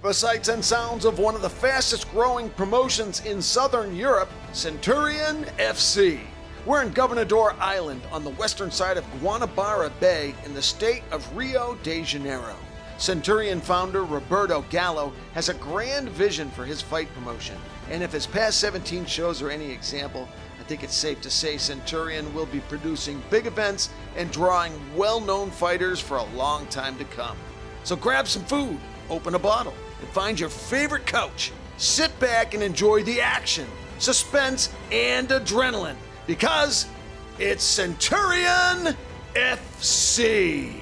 The sights and sounds of one of the fastest growing promotions in Southern Europe, Centurion FC. We're in Governador Island on the western side of Guanabara Bay in the state of Rio de Janeiro. Centurion founder Roberto Gallo has a grand vision for his fight promotion, and if his past 17 shows are any example, I think it's safe to say Centurion will be producing big events and drawing well-known fighters for a long time to come. So grab some food, open a bottle, and find your favorite couch. Sit back and enjoy the action, suspense, and adrenaline, because it's Centurion FC.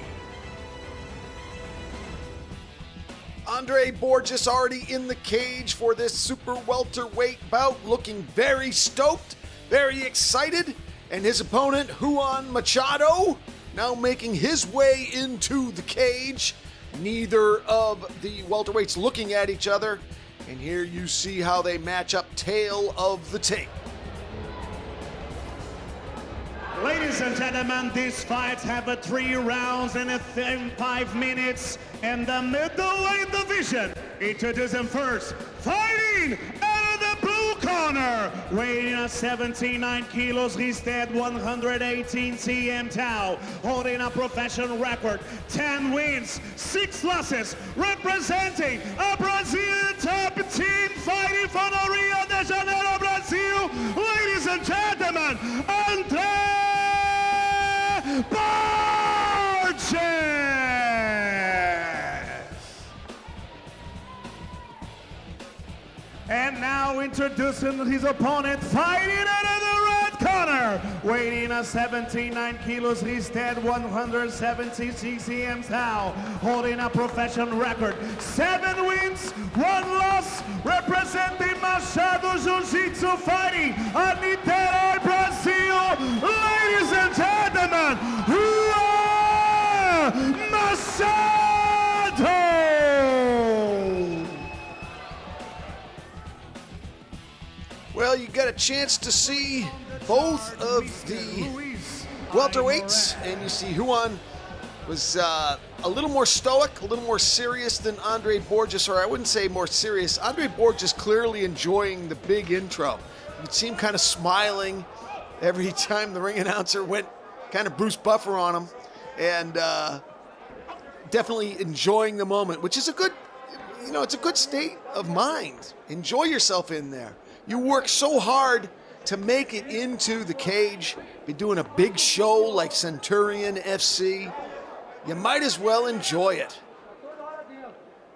Andre Borges already in the cage for this Super Welterweight bout, looking very stoked, very excited, and his opponent, Ruan Machado, now making his way into the cage. Neither of the welterweights looking at each other, and here you see how they match up tail of the tape. Ladies and gentlemen, these fights have 3 rounds and 5 minutes in the middleweight division. Introducing first, fighting out of the blue corner, weighing at 79 kilos, he's at 118 cm tau, holding a professional record, 10 wins, 6 losses, representing a Brazilian top team fighting for the Rio de Janeiro, Brazil. Ladies and gentlemen, Andre Borges! And now introducing his opponent, fighting out of the red corner, weighing at 79 kilos, he's at 170 cm now, holding a professional record, 7 wins, 1 loss, representing Machado Jiu-Jitsu fighting at Niterói, Brazil. Ladies and gentlemen, Ruan Machado! Well, you got a chance to see both of the welterweights, and you see Ruan was a little more stoic, a little more serious than Andre Borges, or I wouldn't say more serious. Andre Borges clearly enjoying the big intro. You could see him kind of smiling every time the ring announcer went kind of Bruce Buffer on him, and definitely enjoying the moment, which is a good, it's a good state of mind. Enjoy yourself in there. You work so hard to make it into the cage, be doing a big show like Centurion FC. You might as well enjoy it.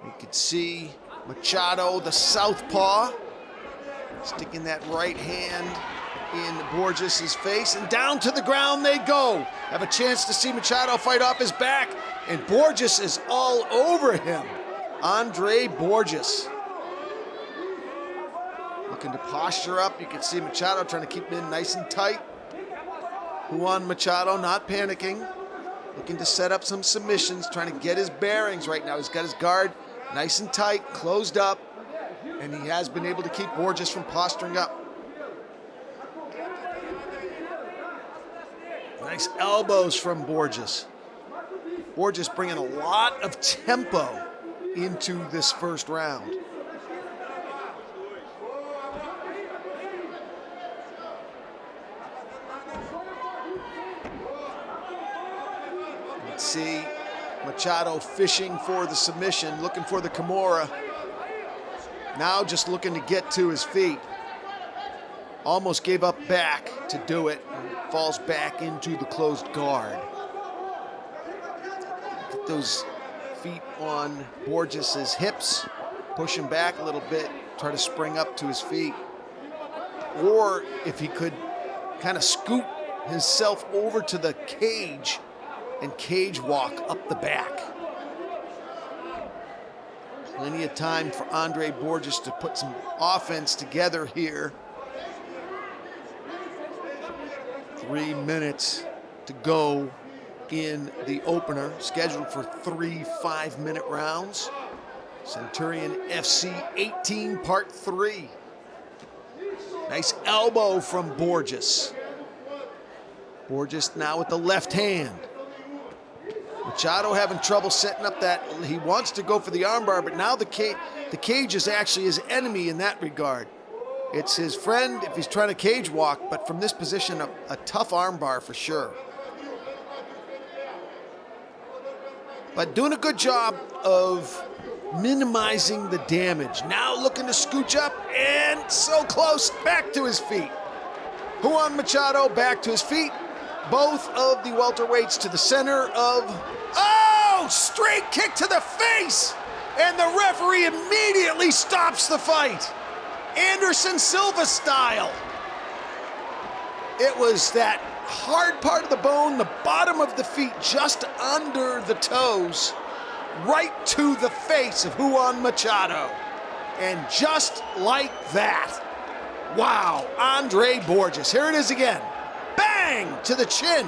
You could see Machado, the southpaw, sticking that right hand in Borges' face, and down to the ground they go. Have a chance to see Machado fight off his back, and Borges is all over him. Andre Borges. Looking to posture up. You can see Machado trying to keep him in nice and tight. Ruan Machado not panicking. Looking to set up some submissions, trying to get his bearings right now. He's got his guard nice and tight, closed up, and he has been able to keep Borges from posturing up. Nice elbows from Borges. Borges bringing a lot of tempo into this first round. See Machado fishing for the submission, looking for the Kimura. Now just looking to get to his feet. Almost gave up back to do it, and falls back into the closed guard. Get those feet on Borges' hips, push him back a little bit, try to spring up to his feet. Or if he could kind of scoot himself over to the cage and cage walk up the back. Plenty of time for Andre Borges to put some offense together here. 3 minutes to go in the opener, scheduled for 3 5-minute rounds. Centurion FC 18, part 3. Nice elbow from Borges. Borges now with the left hand. Machado having trouble setting up that. He wants to go for the armbar, but now the cage is actually his enemy in that regard. It's his friend if he's trying to cage walk, but from this position, a tough armbar for sure. But doing a good job of minimizing the damage. Now looking to scooch up, and so close, back to his feet. Ruan Machado back to his feet. Both of the welterweights to the center of, oh, straight kick to the face! And the referee immediately stops the fight. Anderson Silva style. It was that hard part of the bone, the bottom of the feet, just under the toes, right to the face of Ruan Machado. And just like that, wow, Andre Borges, here it is again. Bang to the chin,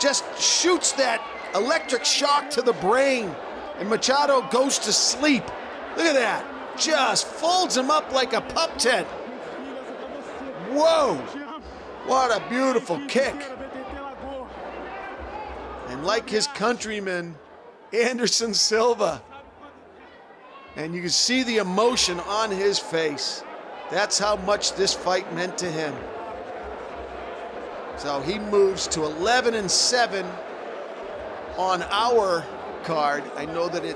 just shoots that electric shock to the brain, and Machado goes to sleep. Look at that, just folds him up like a pup tent. Whoa, what a beautiful kick. And like his countryman, Anderson Silva, and you can see the emotion on his face. That's how much this fight meant to him. So he moves to 11-7 on our card. I know that he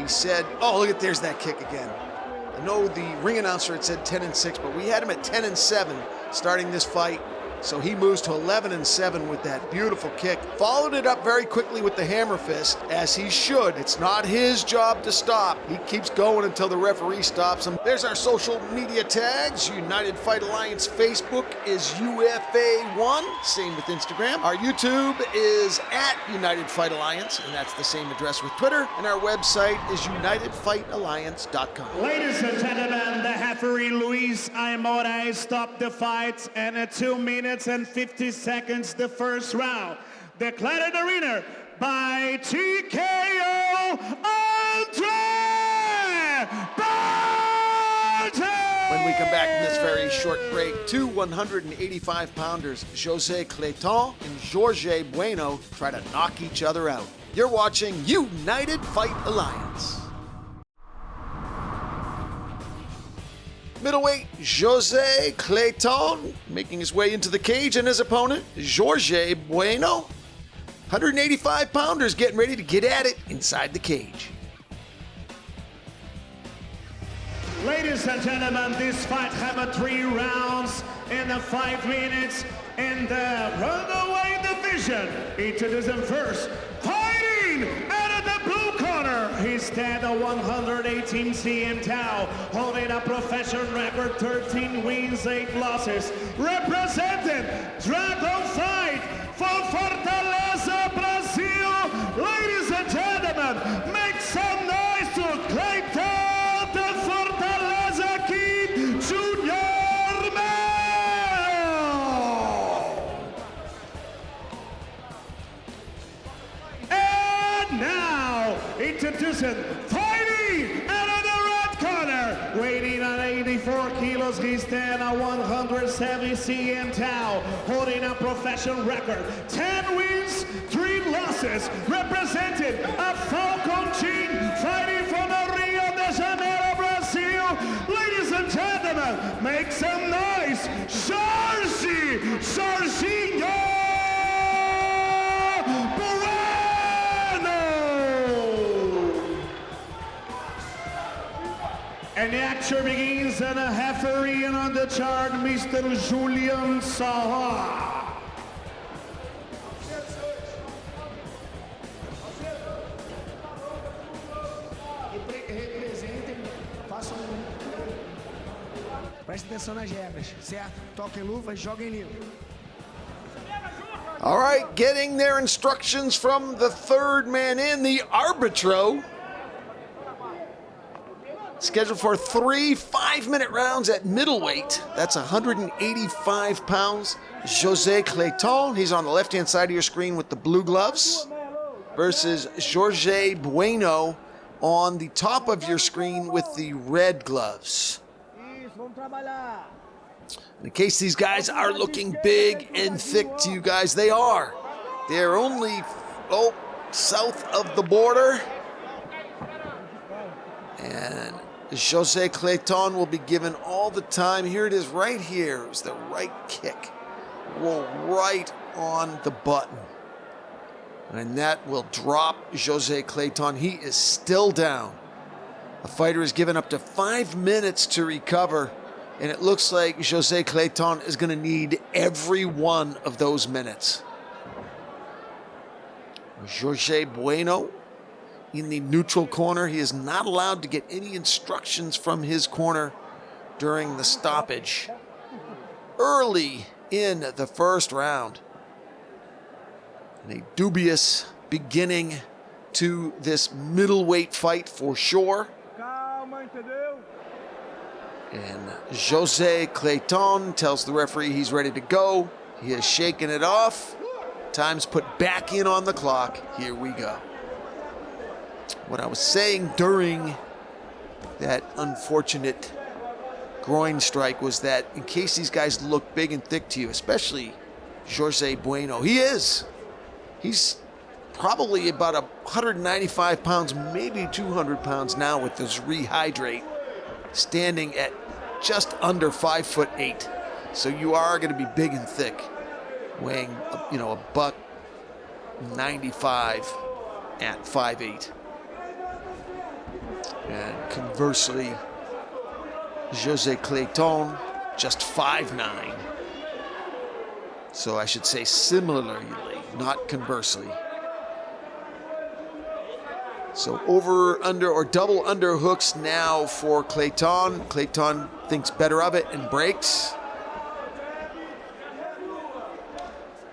said, oh, look at, there's that kick again. I know the ring announcer had said 10-6, but we had him at 10-7 starting this fight. So he moves to 11-7 with that beautiful kick. Followed it up very quickly with the hammer fist, as he should. It's not his job to stop. He keeps going until the referee stops him. There's our social media tags. United Fight Alliance Facebook is UFA1. Same with Instagram. Our YouTube is at United Fight Alliance, and that's the same address with Twitter. And our website is UnitedFightAlliance.com. Ladies and gentlemen, the referee Luis Aymora stopped the fight, and at 2 minutes and 50 seconds the first round. Declared the winner by TKO, Andre Borges! When we come back from this very short break, two 185-pounders, Jose Cleiton and Jorge Bueno, try to knock each other out. You're watching United Fight Alliance. Middleweight Jose Cleiton making his way into the cage, and his opponent, Jorge Bueno. 185-pounders getting ready to get at it inside the cage. Ladies and gentlemen, this fight have 3 rounds in 5 minutes in the runaway division. Introducing first, fighting out of the blue corner. He stands at 118 cm tall, holding a professional record, 13 wins, 8 losses. Representing Dragon Fight for Fortaleza, Brazil. Ladies and gentlemen, make some noise to Cleiton, the Fortaleza Kid Junior Male. And now, introducing fighting out of the red corner, weighing at 84 kilos, he stands at 170 cm tall, holding a professional record, 10 wins, 3 losses, representing a Falcon Chin, fighting from the Rio de Janeiro, Brazil. Ladies and gentlemen, make some noise, Jorginho Bueno! And the action begins, and a referee on the chart, Mr. Julian Saha. Representem, façam. Preste atenção nas regras, certo? Toquem luva e joguem limpo. All right, getting their instructions from the third man in, the arbitro. Scheduled for 3 5-minute rounds at middleweight. That's 185 pounds. Jose Cleiton, he's on the left-hand side of your screen with the blue gloves, versus Jorge Bueno on the top of your screen with the red gloves. In case these guys are looking big and thick to you guys, they are. They're only, south of the border. And Jose Cleiton will be given all the time. Here it is right here. It's the right kick. Roll right on the button. And that will drop Jose Cleiton. He is still down. The fighter is given up to 5 minutes to recover. And it looks like Jose Cleiton is going to need every one of those minutes. Jorge Bueno in the neutral corner. He is not allowed to get any instructions from his corner during the stoppage. Early in the first round. And a dubious beginning to this middleweight fight for sure. And Jose Cleiton tells the referee he's ready to go. He has shaken it off. Time's put back in on the clock. Here we go. What I was saying during that unfortunate groin strike was that in case these guys look big and thick to you, especially Jorge Bueno, he's probably about 195 pounds, maybe 200 pounds now with this rehydrate, standing at just under 5'8". So you are going to be big and thick, weighing, a buck 95 at 5'8". And conversely, Jose Cleiton, just 5'9". So I should say similarly, not conversely. So over, under, or double underhooks now for Cleiton. Cleiton thinks better of it and breaks.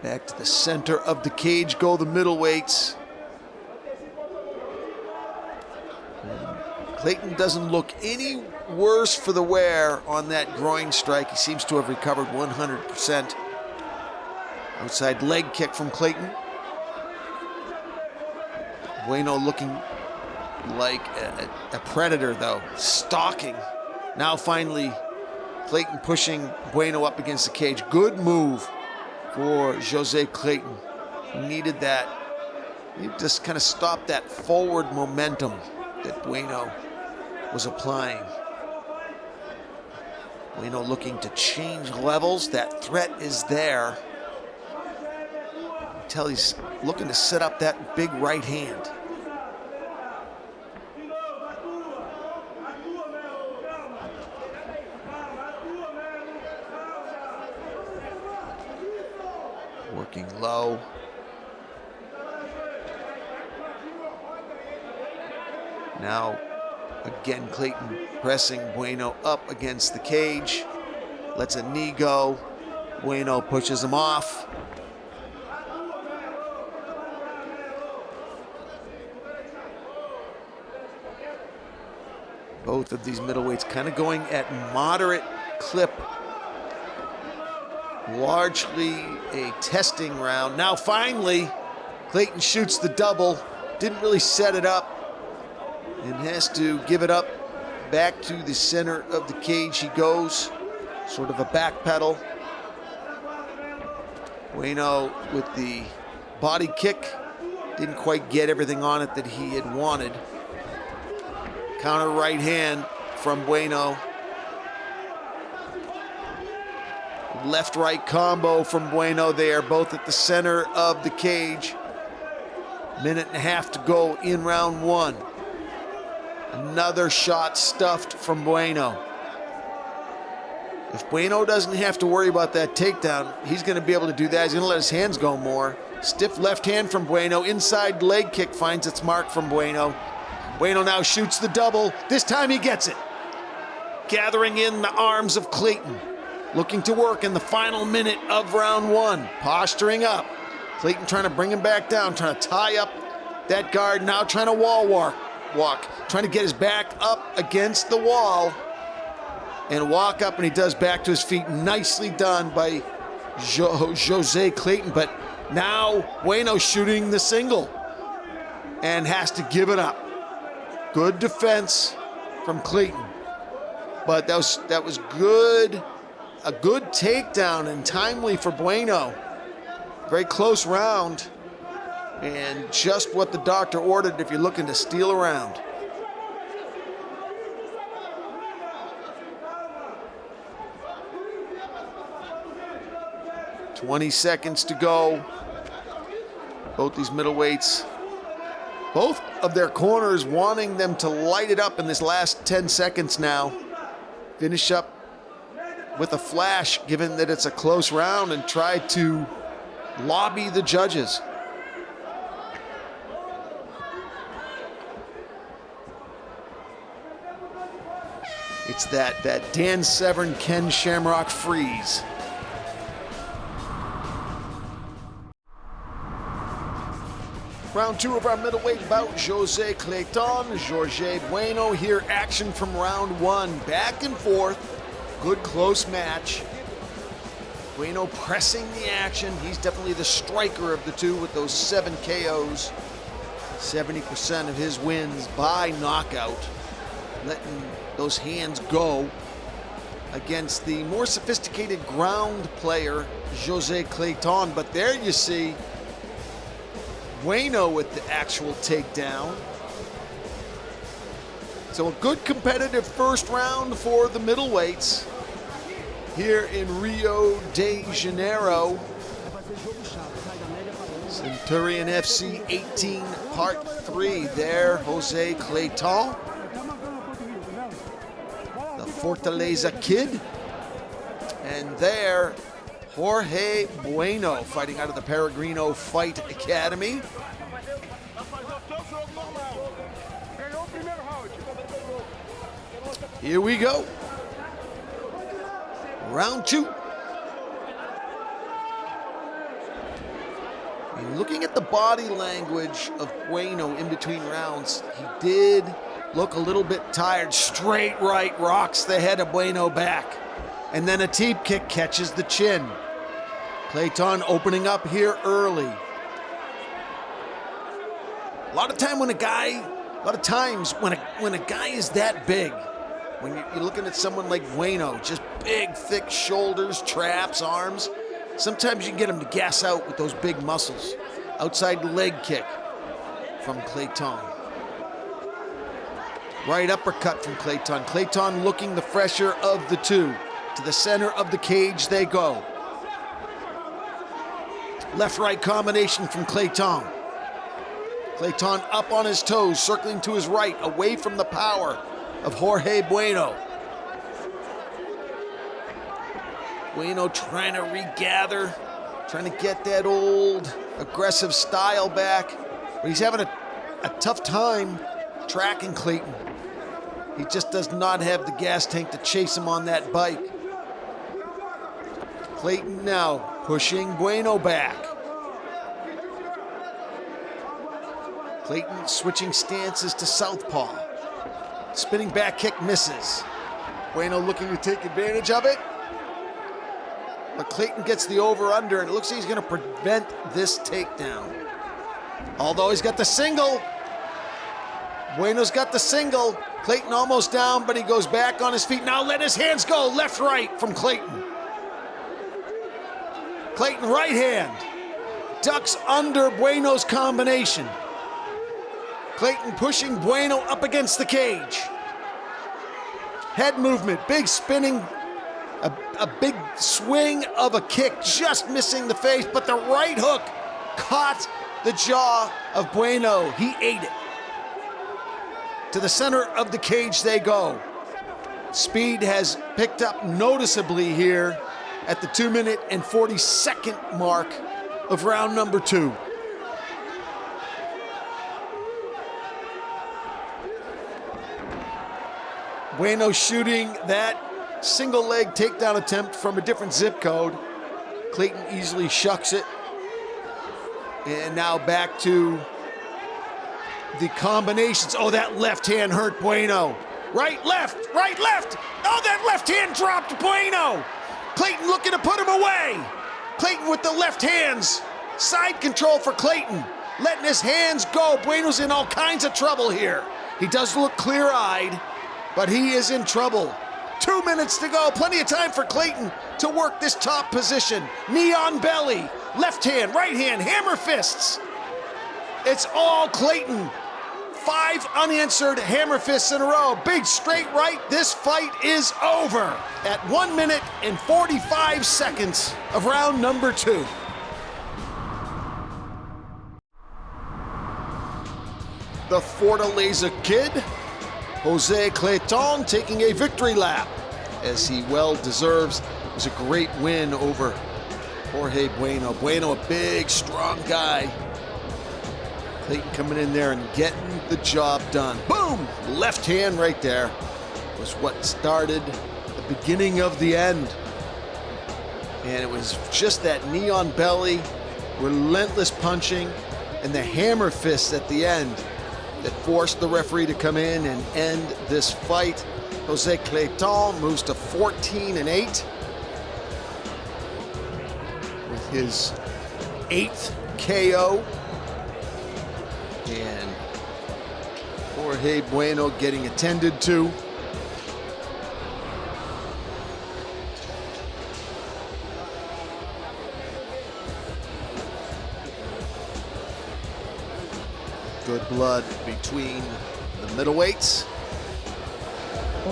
Back to the center of the cage go the middleweights. Cleiton doesn't look any worse for the wear on that groin strike. He seems to have recovered 100%. Outside leg kick from Cleiton. Bueno looking like a predator, though, stalking. Now finally, Cleiton pushing Bueno up against the cage. Good move for Jose Cleiton. He needed that. He just kind of stopped that forward momentum that Bueno was applying. Bueno looking to change levels. That threat is there. Until he's looking to set up that big right hand. Working low. Now, again, Cleiton pressing Bueno up against the cage. Lets a knee go. Bueno pushes him off. Both of these middleweights kind of going at moderate clip. Largely a testing round. Now finally, Cleiton shoots the double. Didn't really set it up. And has to give it up. Back to the center of the cage he goes. Sort of a back pedal. Bueno with the body kick. Didn't quite get everything on it that he had wanted. Counter right hand from Bueno. Left-right combo from Bueno there, both at the center of the cage. Minute and a half to go in round one. Another shot stuffed from Bueno. If Bueno doesn't have to worry about that takedown, he's going to be able to do that. He's going to let his hands go more. Stiff left hand from Bueno. Inside leg kick finds its mark from Bueno. Bueno now shoots the double. This time he gets it. Gathering in the arms of Cleiton. Looking to work in the final minute of round one. Posturing up. Cleiton trying to bring him back down. Trying to tie up that guard. Now trying to wall walk. Trying to get his back up against the wall. And walk up, and he does back to his feet. Nicely done by Jose Cleiton. But now Bueno shooting the single. And has to give it up. Good defense from Cleiton. But that was good. A good takedown and timely for Bueno. Very close round. And just what the doctor ordered if you're looking to steal around. "20 seconds to go." Both these middleweights, both of their corners wanting them to light it up in this last 10 seconds now. Finish up with a flash, given that it's a close round, and try to lobby the judges. It's that Dan Severn, Ken Shamrock freeze. Round 2 of our middleweight bout, Jose Cleiton, Jorge Bueno. Here, action from round 1. Back and forth, good close match. Bueno pressing the action. He's definitely the striker of the two with those 7 KOs. 70% of his wins by knockout. Letting those hands go against the more sophisticated ground player, Jose Cleiton. But there you see Bueno with the actual takedown. So a good competitive first round for the middleweights here in Rio de Janeiro. Centurion FC 18 Part 3 there, Jose Cleiton, the Fortaleza kid. And there, Jorge Bueno, fighting out of the Peregrino Fight Academy. Here we go. Round 2. And looking at the body language of Bueno in between rounds, he did look a little bit tired. Straight right rocks the head of Bueno back. And then a teep kick catches the chin. Cleiton opening up here early. A lot of times when a guy is that big, when you're looking at someone like Bueno, just big, thick shoulders, traps, arms, sometimes you can get him to gas out with those big muscles. Outside leg kick from Cleiton. Right uppercut from Cleiton. Cleiton looking the fresher of the two. To the center of the cage they go. Left-right combination from Cleiton. Cleiton up on his toes, circling to his right, away from the power of Jorge Bueno. Bueno trying to regather, trying to get that old aggressive style back. But he's having a tough time tracking Cleiton. He just does not have the gas tank to chase him on that bike. Cleiton now pushing Bueno back. Cleiton switching stances to southpaw. Spinning back kick misses. Bueno looking to take advantage of it. But Cleiton gets the over-under, and it looks like he's going to prevent this takedown. Although he's got the single. Bueno's got the single. Cleiton almost down, but he goes back on his feet. Now let his hands go. Left-right from Cleiton. Cleiton right hand. Ducks under Bueno's combination. Cleiton pushing Bueno up against the cage. Head movement, big spinning, a big swing of a kick, just missing the face, but the right hook caught the jaw of Bueno. He ate it. To the center of the cage they go. Speed has picked up noticeably here at the 2-minute and 40-second mark of round number 2. Bueno shooting that single leg takedown attempt from a different zip code. Cleiton easily shucks it. And now back to the combinations. Oh, that left hand hurt Bueno. Right, left, right, left. Oh, that left hand dropped Bueno. Cleiton looking to put him away. Cleiton with the left hands. Side control for Cleiton. Letting his hands go. Bueno's in all kinds of trouble here. He does look clear-eyed, but he is in trouble. 2 minutes to go. Plenty of time for Cleiton to work this top position. Knee on belly. Left hand, right hand, hammer fists. It's all Cleiton. 5 unanswered hammer fists in a row. Big straight right. This fight is over at 1 minute and 45 seconds of round number 2. The Fortaleza Kid, Jose Cleiton, taking a victory lap, as he well deserves. It was a great win over Jorge Bueno. Bueno, a big, strong guy. Cleiton coming in there and getting the job done. Boom! Left hand right there was what started the beginning of the end. And it was just that knee on belly, relentless punching, and the hammer fists at the end that forced the referee to come in and end this fight. Jose Cleiton moves to 14-8 with his 8th KO. And Jorge Bueno getting attended to. Good blood between the middleweights.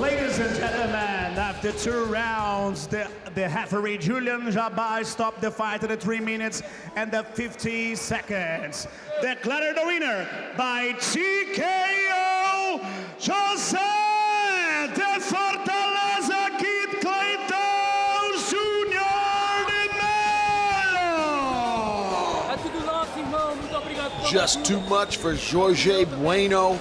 Ladies and gentlemen, after 2 rounds, the referee Julian Jabai stopped the fight at 3 minutes and 50 seconds. Declared the winner by TKO, Jose de Fortaleza Kid Cleiton Jr. de Melo. Just too much for Jorge Bueno.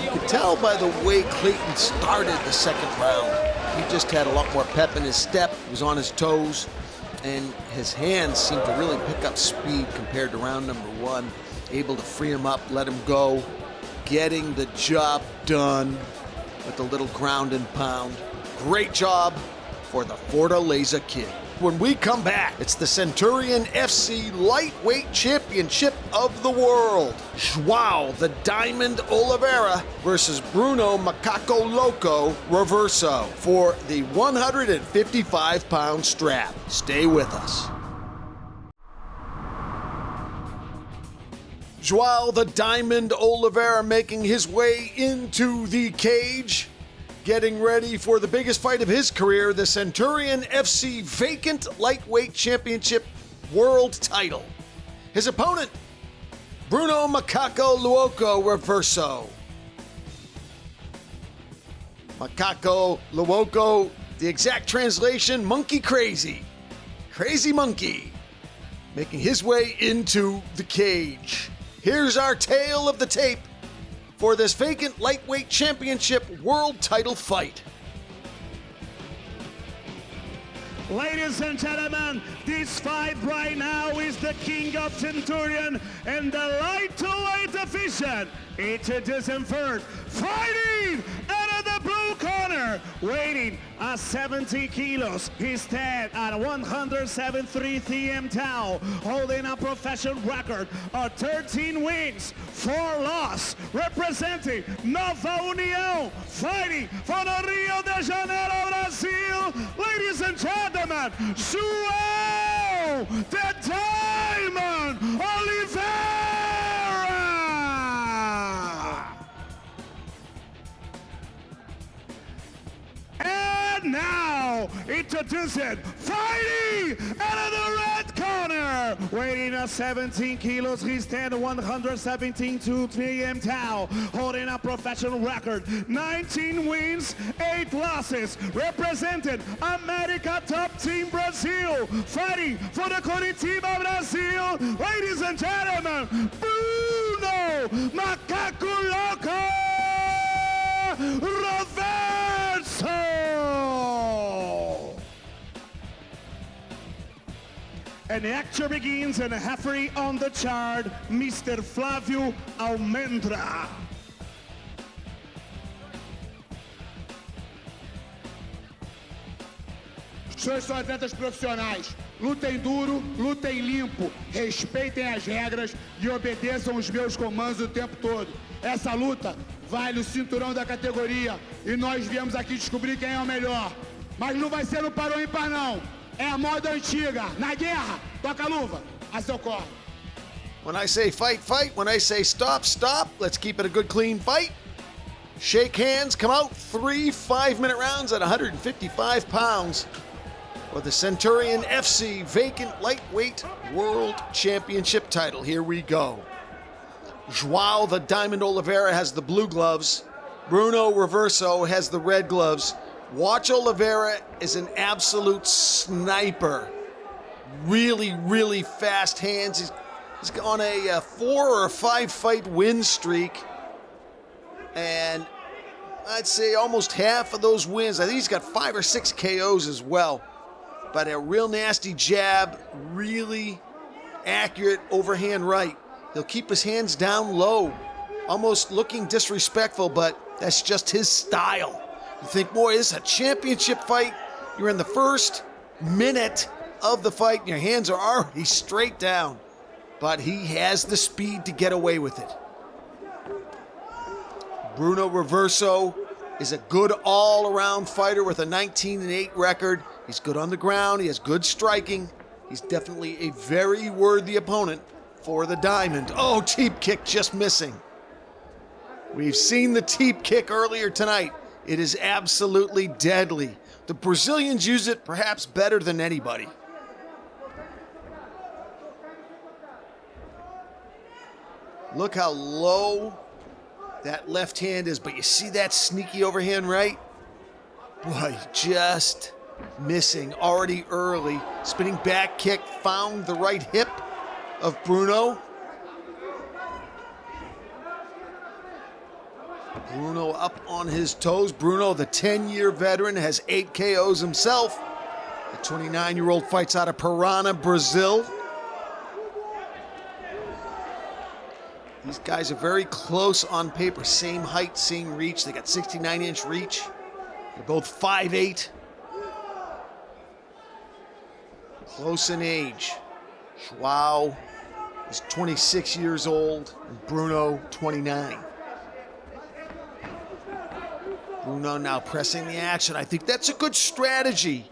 You could tell by the way Cleiton started the second round. He just had a lot more pep in his step, was on his toes, and his hands seemed to really pick up speed compared to round number 1. Able to free him up, let him go, getting the job done with a little ground and pound. Great job for the Fortaleza Kid. When we come back, it's the Centurion FC Lightweight Championship of the World. Joao, the Diamond Oliveira, versus Bruno Macaco Louco Roverso for the 155-pound strap. Stay with us. Joao, the Diamond Oliveira, making his way into the cage, getting ready for the biggest fight of his career, the Centurion FC Vacant Lightweight Championship World title. His opponent, Bruno Macaco Louco Roverso. Macaco Louco, the exact translation, monkey crazy. Crazy monkey, making his way into the cage. Here's our tale of the tape for this Vacant Lightweight Championship World title fight. Ladies and gentlemen, this fight right now is the King of Centurion and the lightweight division. Introducing first, fighting out of the blue corner, weighing at 70 kilos. He stands at 173 TM tau, holding a professional record of 13 wins, 4 losses, representing Nova União, fighting from the Rio de Janeiro, Brazil. Ladies and gentlemen, Joao, the Diamond Oliveira. And now, introducing, fighting out of the red corner, weighing at 17 kilos, he stands 117 to 3M tau, holding a professional record, 19 wins, 8 losses, representing America Top Team Brazil, fighting for the Curitiba, Brazil. Ladies and gentlemen, Bruno Macaco Louco Roverso. And the action begins, and the referee on the chart, Mr. Flávio Almendra. Os senhores são atletas profissionais. Lutem duro, lutem limpo, respeitem as regras e obedeçam os meus comandos o tempo todo. Essa luta vale o cinturão da categoria e nós viemos aqui descobrir quem é o melhor. Mas não vai ser no parou ímpar não. É a moda antiga. Na guerra, toca a luva, a seu corre. When I say fight, fight. When I say stop, stop. Let's keep it a good, clean fight. Shake hands, come out. 3 5-minute rounds at 155 pounds for the Centurion FC Vacant Lightweight World Championship title. Here we go. Joao the Diamond Oliveira has the blue gloves. Bruno Roverso has the red gloves. Watch Oliveira is an absolute sniper. Really, really fast hands. He's on a 4 or 5 fight win streak. And I'd say almost half of those wins, I think he's got 5 or 6 KOs as well. But a real nasty jab, really accurate overhand right. He'll keep his hands down low, almost looking disrespectful, but that's just his style. You think, boy, this is a championship fight. You're in the first minute of the fight and your hands are already straight down. But he has the speed to get away with it. Bruno Roverso is a good all-around fighter with a 19-8 record. He's good on the ground. He has good striking. He's definitely a very worthy opponent for the Diamond. Oh, teep kick just missing. We've seen the teep kick earlier tonight. It is absolutely deadly. The Brazilians use it perhaps better than anybody. Look how low that left hand is, but you see that sneaky overhand right? Boy, just missing already early. Spinning back kick, found the right hip of Bruno. Bruno up on his toes. Bruno, the 10-year veteran, has 8 KOs himself. The 29-year-old fights out of Parana, Brazil. These guys are very close on paper. Same height, same reach. They got 69-inch reach. They're both 5'8". Close in age. Joao is 26 years old, and Bruno 29. Bruno now pressing the action. I think that's a good strategy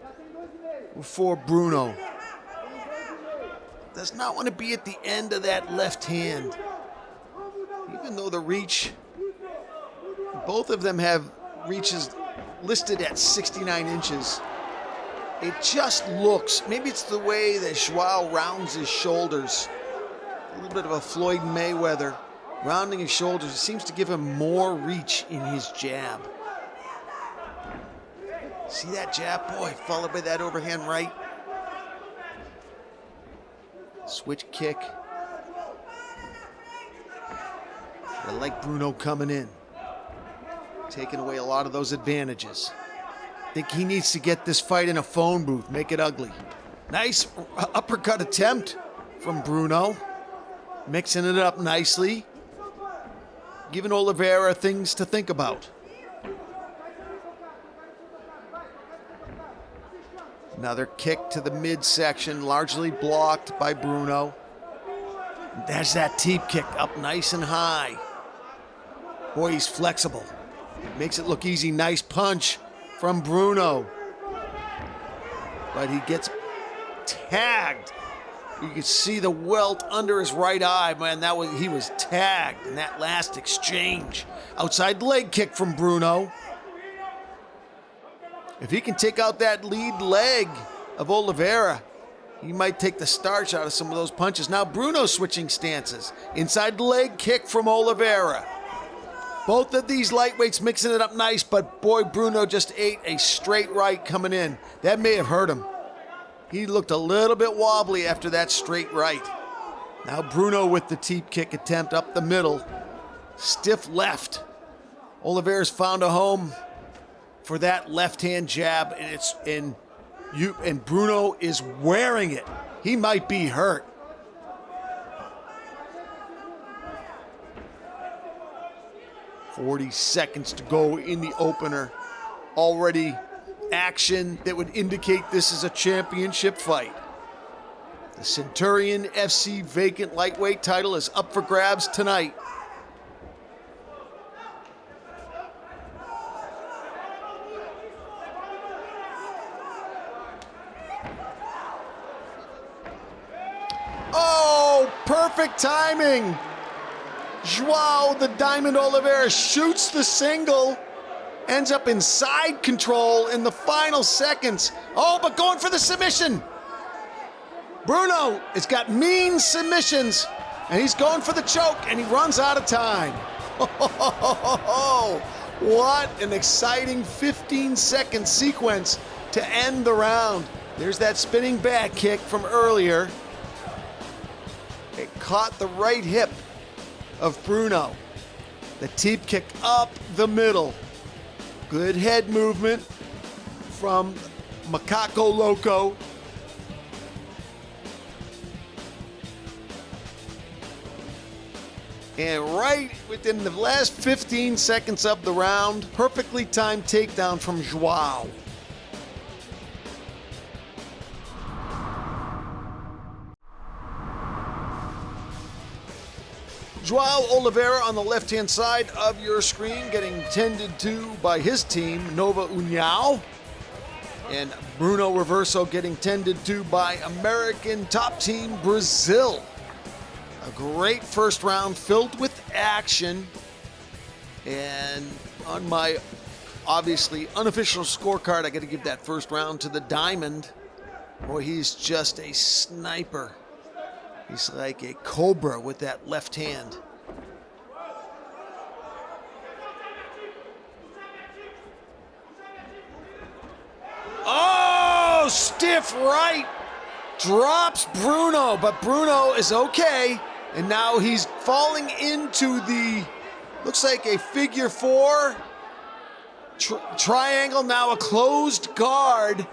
for Bruno. Does not want to be at the end of that left hand. Even though the reach, both of them have reaches listed at 69 inches. It just looks, maybe it's the way that Joao rounds his shoulders. A little bit of a Floyd Mayweather. Rounding his shoulders, it seems to give him more reach in his jab. See that jab? Boy, followed by that overhand right. Switch kick. I like Bruno coming in, taking away a lot of those advantages. I think he needs to get this fight in a phone booth, make it ugly. Nice uppercut attempt from Bruno, mixing it up nicely, giving Oliveira things to think about. Another kick to the midsection, largely blocked by Bruno. There's that teep kick up nice and high. Boy, he's flexible. Makes it look easy. Nice punch from Bruno. But he gets tagged. You can see the welt under his right eye. Man, he was tagged in that last exchange. Outside leg kick from Bruno. If he can take out that lead leg of Oliveira, he might take the starch out of some of those punches. Now Bruno switching stances. Inside leg kick from Oliveira. Both of these lightweights mixing it up nice, but boy, Bruno just ate a straight right coming in. That may have hurt him. He looked a little bit wobbly after that straight right. Now Bruno with the teep kick attempt up the middle. Stiff left. Oliveira's found a home for that left-hand jab, and Bruno is wearing it. He might be hurt. "40 seconds to go in the opener. Already action that would indicate this is a championship fight. The Centurion FC vacant lightweight title is up for grabs tonight. Oh, perfect timing. Joao, the Diamond Oliveira, shoots the single, ends up in side control in the final seconds. Oh, but going for the submission. Bruno has got mean submissions, and he's going for the choke, and he runs out of time. What an exciting 15-second sequence to end the round. There's that spinning back kick from earlier. It caught the right hip of Bruno. The teep kick up the middle. Good head movement from Macaco Louco. And right within the last 15 seconds of the round, perfectly timed takedown from Joao. Joao Oliveira on the left-hand side of your screen, getting tended to by his team, Nova União. And Bruno Roverso getting tended to by American top team, Brazil. A great first round filled with action. And on my obviously unofficial scorecard, I got to give that first round to the Diamond. Boy, he's just a sniper. He's like a cobra with that left hand. Oh, stiff right. Drops Bruno, but Bruno is okay. And now he's falling into the, looks like a figure four triangle, now a closed guard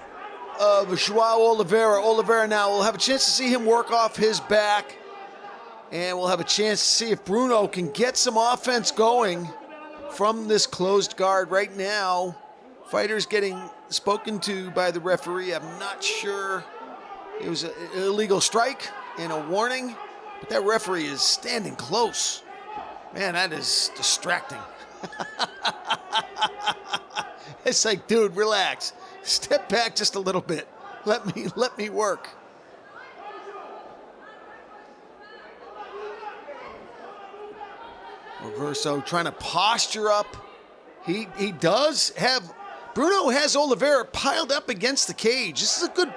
of Joao Oliveira. Oliveira now will have a chance to see him work off his back, and we'll have a chance to see if Bruno can get some offense going from this closed guard. Right now, fighters getting spoken to by the referee. I'm not sure. It was an illegal strike and a warning, but that referee is standing close. Man, that is distracting. It's like, dude, relax. Step back just a little bit. Let me work. Roverso trying to posture up. He does have, Bruno has Oliveira piled up against the cage. This is a good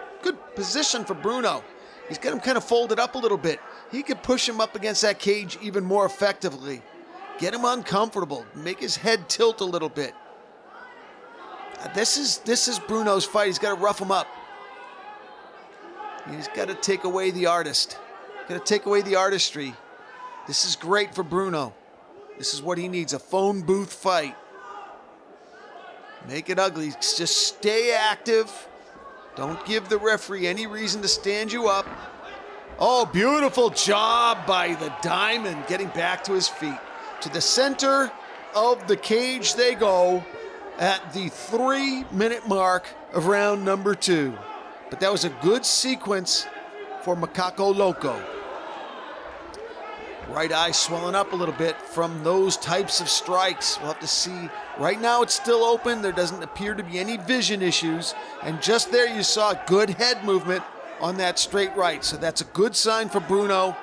position for Bruno. He's got him kind of folded up a little bit. He could push him up against that cage even more effectively. Get him uncomfortable. Make his head tilt a little bit. This is Bruno's fight. He's got to rough him up. He's got to take away the artist. Got to take away the artistry. This is great for Bruno. This is what he needs, a phone booth fight. Make it ugly. Just stay active. Don't give the referee any reason to stand you up. Oh, beautiful job by the Diamond, getting back to his feet. To the center of the cage they go at the 3-minute mark of round number 2. But that was a good sequence for Macaco Louco. Right eye swelling up a little bit from those types of strikes. We'll have to see. Right now it's still open. There doesn't appear to be any vision issues. And just there you saw good head movement on that straight right. So that's a good sign for Bruno.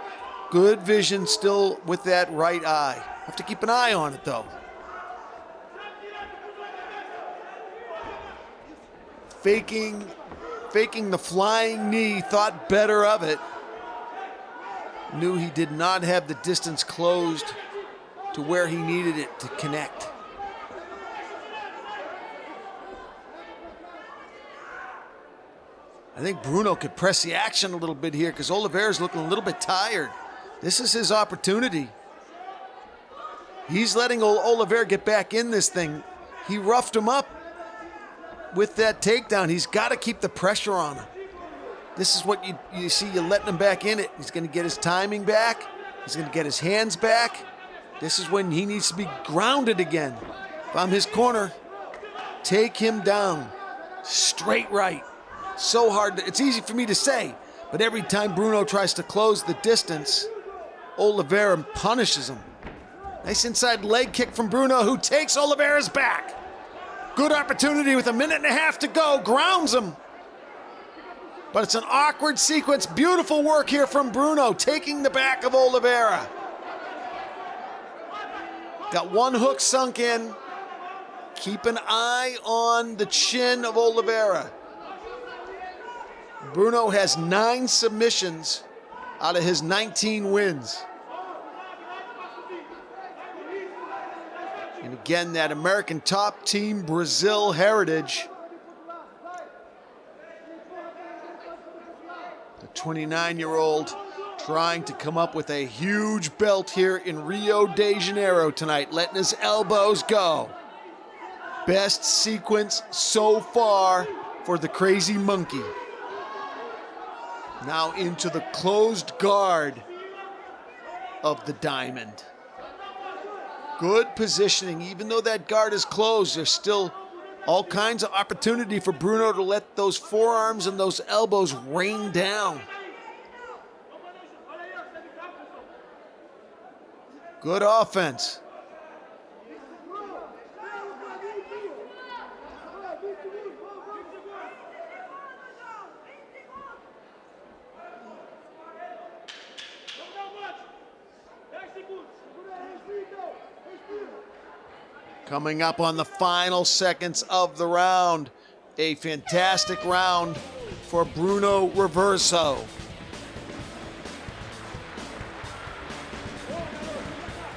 Good vision still with that right eye. Have to keep an eye on it though. Faking the flying knee, thought better of it. Knew he did not have the distance closed to where he needed it to connect. I think Bruno could press the action a little bit here because Oliveira's looking a little bit tired. This is his opportunity. He's letting Oliveira get back in this thing. He roughed him up with that takedown. He's got to keep the pressure on him. This is what you see, you're letting him back in it. He's going to get his timing back. He's going to get his hands back. This is when he needs to be grounded again. If I'm his corner, take him down. Straight right. So hard. It's easy for me to say, but every time Bruno tries to close the distance, Oliveira punishes him. Nice inside leg kick from Bruno, who takes Oliveira's back. Good opportunity with 1.5 minutes to go. Grounds him. But it's an awkward sequence. Beautiful work here from Bruno, taking the back of Oliveira. Got one hook sunk in. Keep an eye on the chin of Oliveira. Bruno has 9 submissions out of his 19 wins. And again, that American top team Brazil heritage. The 29-year-old trying to come up with a huge belt here in Rio de Janeiro tonight, letting his elbows go. Best sequence so far for the crazy monkey. Now into the closed guard of the diamond. Good positioning. Even though that guard is closed, there's still all kinds of opportunity for Bruno to let those forearms and those elbows rain down. Good offense. Coming up on the final seconds of the round, a fantastic round for Bruno Roverso.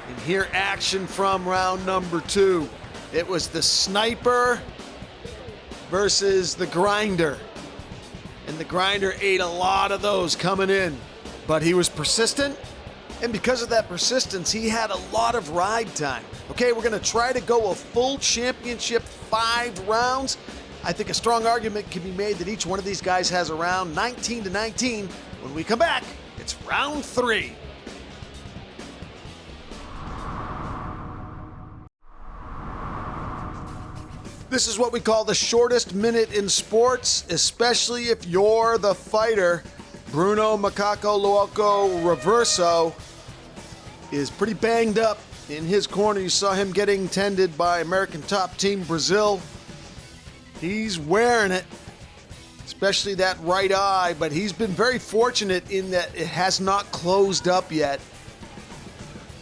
And here action from round number 2. It was the sniper versus the grinder. And the grinder ate a lot of those coming in, but he was persistent. And because of that persistence, he had a lot of ride time. Okay, we're gonna try to go a full championship 5 rounds. I think a strong argument can be made that each one of these guys has around 19-19. When we come back, it's round 3. This is what we call the shortest minute in sports, especially if you're the fighter. Bruno Macaco Louco Roverso is pretty banged up in his corner. You saw him getting tended by American top team Brazil. He's wearing it, especially that right eye, but he's been very fortunate in that it has not closed up yet.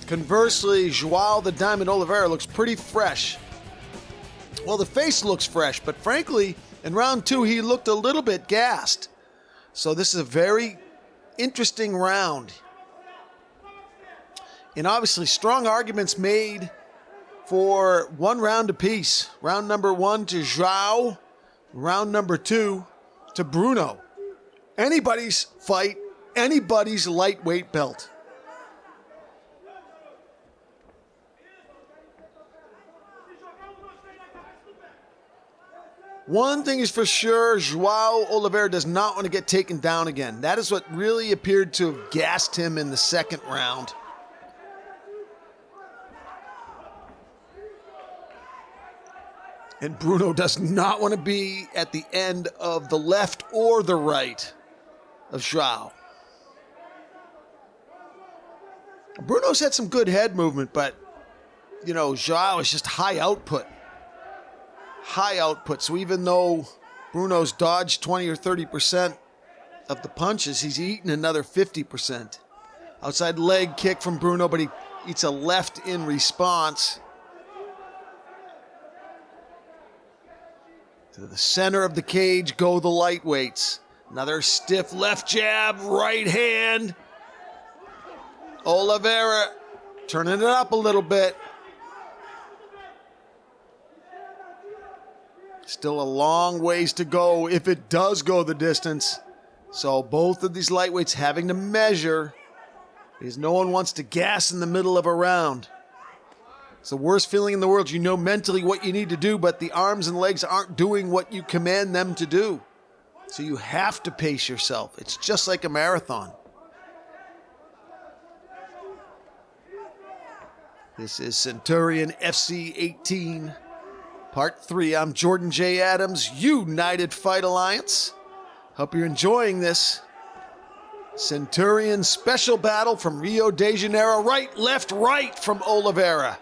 Conversely, Joao the Diamond Oliveira looks pretty fresh. Well, the face looks fresh, but frankly, in round 2, he looked a little bit gassed. So this is a very interesting round. And obviously strong arguments made for 1 round apiece. Round number 1 to Joao, round number 2 to Bruno. Anybody's fight, anybody's lightweight belt. One thing is for sure, Joao Oliveira does not want to get taken down again. That is what really appeared to have gassed him in the second round. And Bruno does not want to be at the end of the left or the right of Joao. Bruno's had some good head movement, but, you know, Joao is just high output. High output. So even though Bruno's dodged 20 or 30% of the punches, he's eaten another 50%. Outside leg kick from Bruno, but he eats a left in response. To the center of the cage go the lightweights. Another stiff left jab, right hand. Oliveira turning it up a little bit. Still a long ways to go if it does go the distance. So both of these lightweights having to measure because no one wants to gas in the middle of a round. It's the worst feeling in the world. You know mentally what you need to do, but the arms and legs aren't doing what you command them to do. So you have to pace yourself. It's just like a marathon. This is Centurion FC 18. Part 3. I'm Jordan J. Adams, United Fight Alliance. Hope you're enjoying this Centurion special battle from Rio de Janeiro. Right, left, right from Oliveira.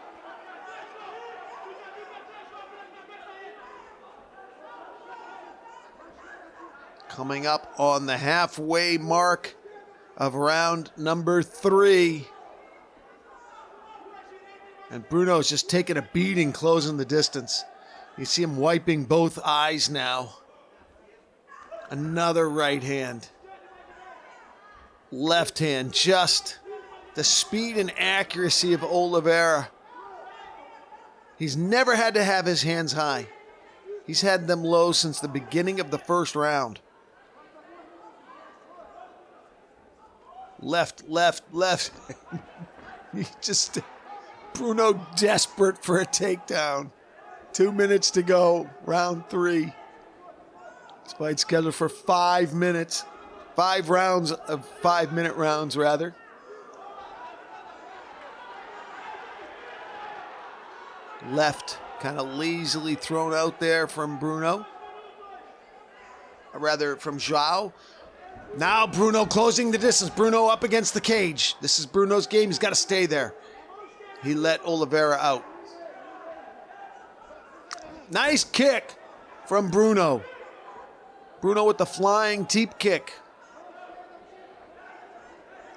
Coming up on the halfway mark of round number 3. And Bruno's just taking a beating, closing the distance. You see him wiping both eyes now. Another right hand. Left hand, just the speed and accuracy of Oliveira. He's never had to have his hands high. He's had them low since the beginning of the first round. Left, left, left. Bruno desperate for a takedown. 2 minutes to go, round 3. This fight scheduled for 5 minutes. 5 rounds of 5-minute rounds, rather. Left, kind of lazily thrown out there from Bruno. Or rather, from Joao. Now Bruno closing the distance. Bruno up against the cage. This is Bruno's game. He's got to stay there. He let Oliveira out. Nice kick from Bruno. Bruno with the flying teep kick.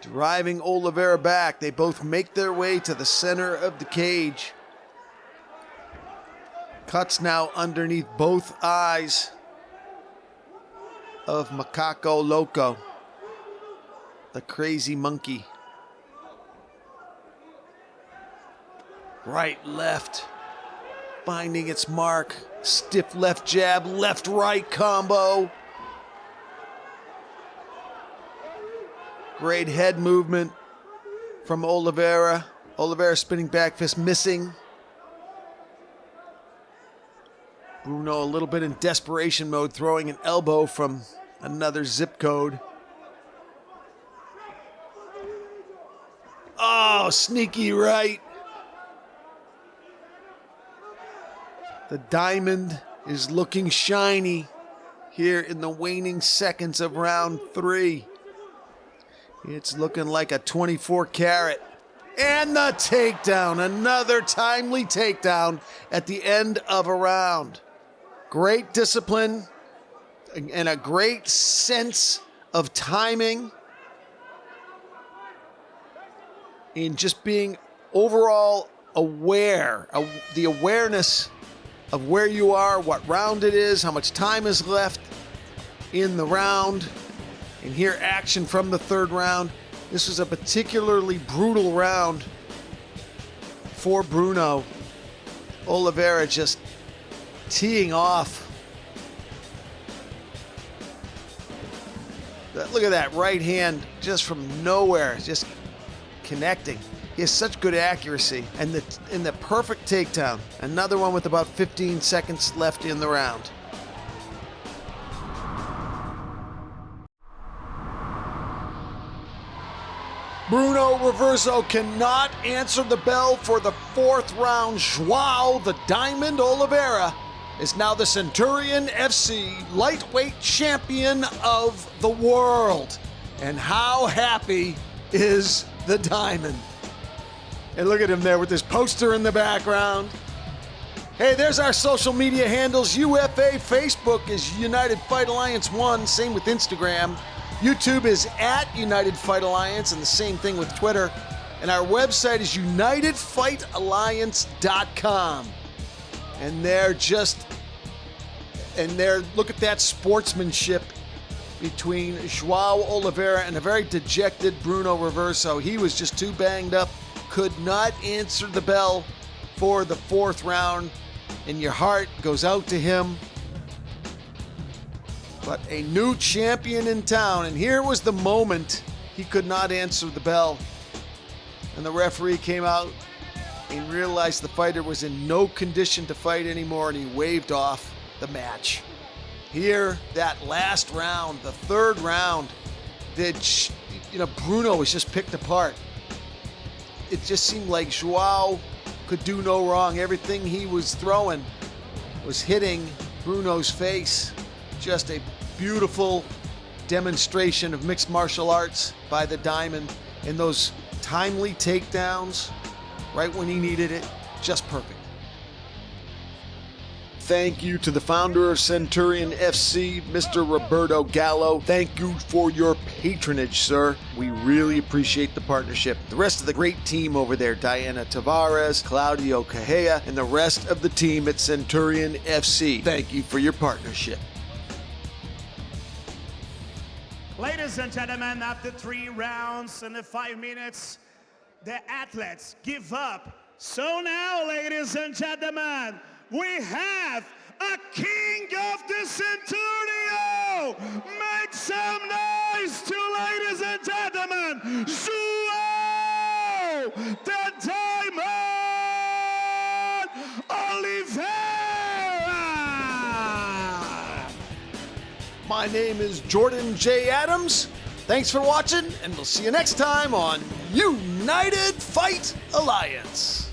Driving Oliveira back. They both make their way to the center of the cage. Cuts now underneath both eyes of Macaco Louco, the crazy monkey. Right, left, finding its mark. Stiff left jab, left right combo. Great head movement from Oliveira. Oliveira spinning back fist missing. Bruno a little bit in desperation mode, throwing an elbow from another zip code. Oh, sneaky right. The diamond is looking shiny here in the waning seconds of round 3. It's looking like a 24 karat. And the takedown, another timely takedown at the end of a round. Great discipline and a great sense of timing in just being overall aware, the awareness of where you are, what round it is, how much time is left in the round. And here action from the 3rd round. This was a particularly brutal round for Bruno. Oliveira just teeing off. Look at that right hand just from nowhere, just connecting. He has such good accuracy and the perfect takedown. Another one with about 15 seconds left in the round. Bruno Roverso cannot answer the bell for the 4th round. Joao, the Diamond Oliveira, is now the Centurion FC lightweight champion of the world. And how happy is the Diamond? And look at him there with his poster in the background. Hey, there's our social media handles. UFA Facebook is United Fight Alliance 1, same with Instagram. YouTube is at United Fight Alliance, and the same thing with Twitter. And our website is unitedfightalliance.com. And look at that sportsmanship between Joao Oliveira and a very dejected Bruno Roverso. He was just too banged up, could not answer the bell for the 4th round, and your heart goes out to him. But a new champion in town, and here was the moment he could not answer the bell. And the referee came out and realized the fighter was in no condition to fight anymore, and he waved off the match. Here, that last round, the 3rd round, Bruno was just picked apart. It just seemed like Joao could do no wrong. Everything he was throwing was hitting Bruno's face. Just a beautiful demonstration of mixed martial arts by the Diamond, and those timely takedowns right when he needed it, just perfect. thank you to the founder of Centurion FC, Mr. Roberto Gallo. Thank you for your patronage, sir. We really appreciate the partnership. The rest of the great team over there, Diana Tavares, Claudio Cajea, and the rest of the team at Centurion FC. Thank you for your partnership. Ladies and gentlemen, after 3 rounds and 5 minutes, the athletes give up. So now, ladies and gentlemen, we have a king of the Centurion. Make some noise to, ladies and gentlemen, Joao, the Diamond Oliveira. My name is Jordan J. Adams. Thanks for watching, and we'll see you next time on United Fight Alliance.